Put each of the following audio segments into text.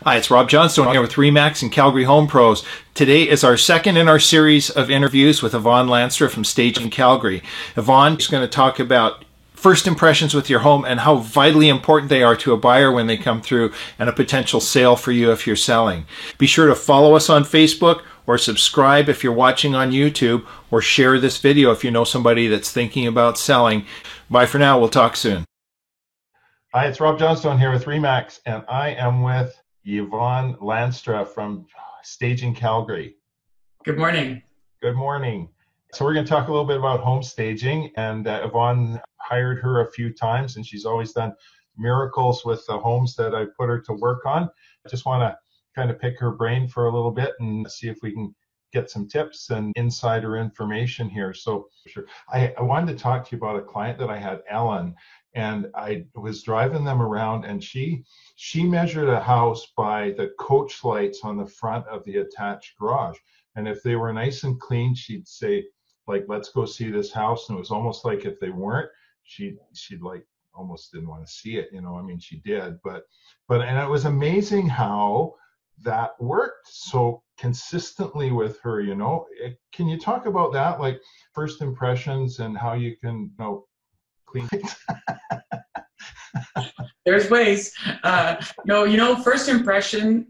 Hi, it's Rob Johnstone here with RE/MAX and Calgary Home Pros. Today is our second in our series of interviews with Yvonne Lanstra from Staging Calgary. Yvonne is going to talk about first impressions with your home and how vitally important they are to a buyer when they come through, and a potential sale for you if you're selling. Be sure to follow us on Facebook or subscribe if you're watching on YouTube, or share this video if you know somebody that's thinking about selling. Bye for now. We'll talk soon. Hi, it's Rob Johnstone here with RE/MAX, and I am with Yvonne Lanstra from Staging Calgary. Good morning. Good morning. So we're going to talk a little bit about home staging, and Yvonne hired her a few times, and she's always done miracles with the homes that I put her to work on. I just want to kind of pick her brain for a little bit and see if we can get some tips and insider information here. So sure, I wanted to talk to you about a client that I had, Ellen, and I was driving them around, and she measured a house by the coach lights on the front of the attached garage. And if they were nice and clean, she'd say, like, let's go see this house. And it was almost like if they weren't, she'd like almost didn't want to see it, you know. I mean, she did, but and it was amazing how that worked so consistently with her, you know. Can you talk about that, like first impressions and how you can, you know, clean things? There's ways. No, first impression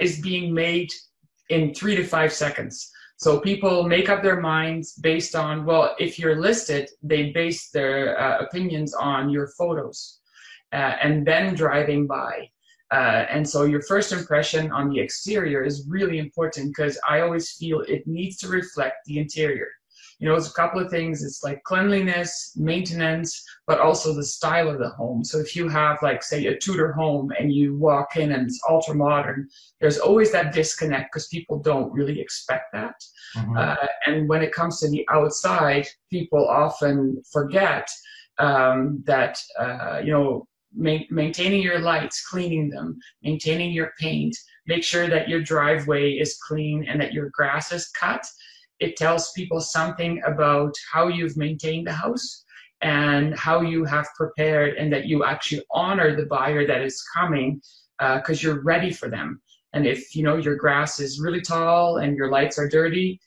is being made in 3 to 5 seconds. So people make up their minds based on, well, if you're listed, they base their opinions on your photos and then driving by. And so your first impression on the exterior is really important, because I always feel it needs to reflect the interior. You know, it's a couple of things. It's like cleanliness, maintenance, but also the style of the home. So if you have, like, say, a Tudor home and you walk in and it's ultra modern, there's always that disconnect because people don't really expect that. Mm-hmm. And when it comes to the outside, people often forget that, maintaining your lights, cleaning them, maintaining your paint, make sure that your driveway is clean and that your grass is cut. It tells people something about how you've maintained the house and how you have prepared, and that you actually honor the buyer that is coming, because you're ready for them. And if, you know, your grass is really tall and your lights are dirty,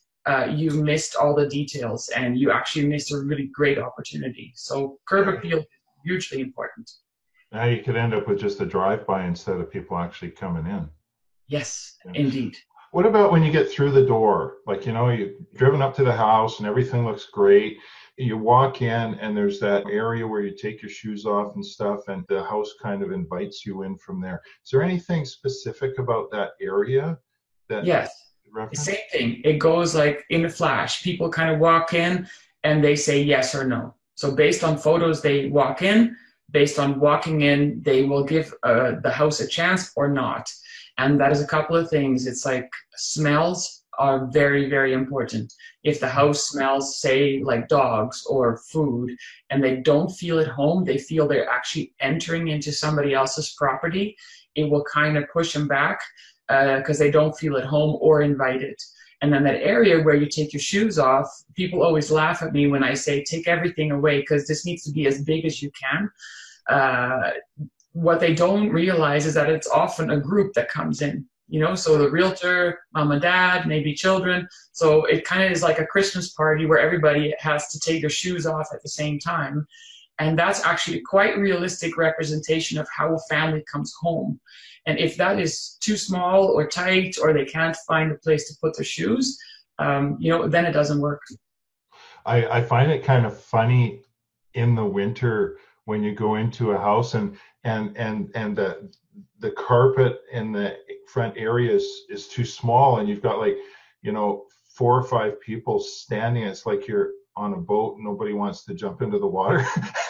you missed all the details and you actually missed a really great opportunity. So curb appeal is hugely important. Now you could end up with just a drive-by instead of people actually coming in. Yes, yeah. Indeed. What about when you get through the door? Like, you know, you've driven up to the house and everything looks great. You walk in and there's that area where you take your shoes off and stuff, and the house kind of invites you in from there. Is there anything specific about that area that? Yes, the same thing. It goes like in a flash. People kind of walk in and they say yes or no. So based on photos, they walk in. Based on walking in, they will give the house a chance or not. And that is a couple of things. It's like smells are very, very important. If the house smells, say, like dogs or food, and they don't feel at home, they feel they're actually entering into somebody else's property, it will kind of push them back because they don't feel at home or invited. And then that area where you take your shoes off, people always laugh at me when I say take everything away, because this needs to be as big as you can. What they don't realize is that it's often a group that comes in, you know, so the realtor, mom and dad, maybe children. So it kind of is like a Christmas party where everybody has to take their shoes off at the same time. And that's actually a quite realistic representation of how a family comes home. And if that is too small or tight, or they can't find a place to put their shoes, then it doesn't work. I find it kind of funny in the winter when you go into a house and the carpet in the front area is too small, and you've got, like, you know, 4 or 5 people standing. It's like you're on a boat. Nobody wants to jump into the water.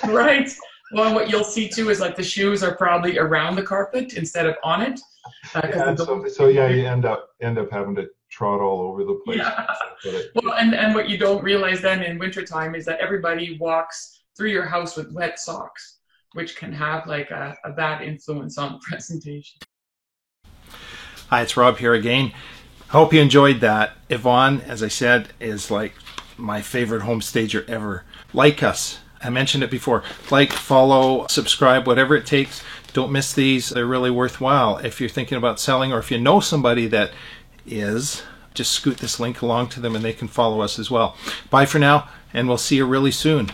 Right. Well, what you'll see too is, like, the shoes are probably around the carpet instead of on it. You end up having to trot all over the place. Yeah. Well, and what you don't realize then in wintertime is that everybody walks through your house with wet socks, which can have like a bad influence on the presentation. Hi, it's Rob here again. Hope you enjoyed that. Yvonne, as I said, is like my favorite home stager ever. Like us. I mentioned it before. Like, follow, subscribe, whatever it takes Don't miss these. They're really worthwhile. If you're thinking about selling, or if you know somebody that is, just scoot this link along to them and they can follow us as well. Bye for now, and we'll see you really soon.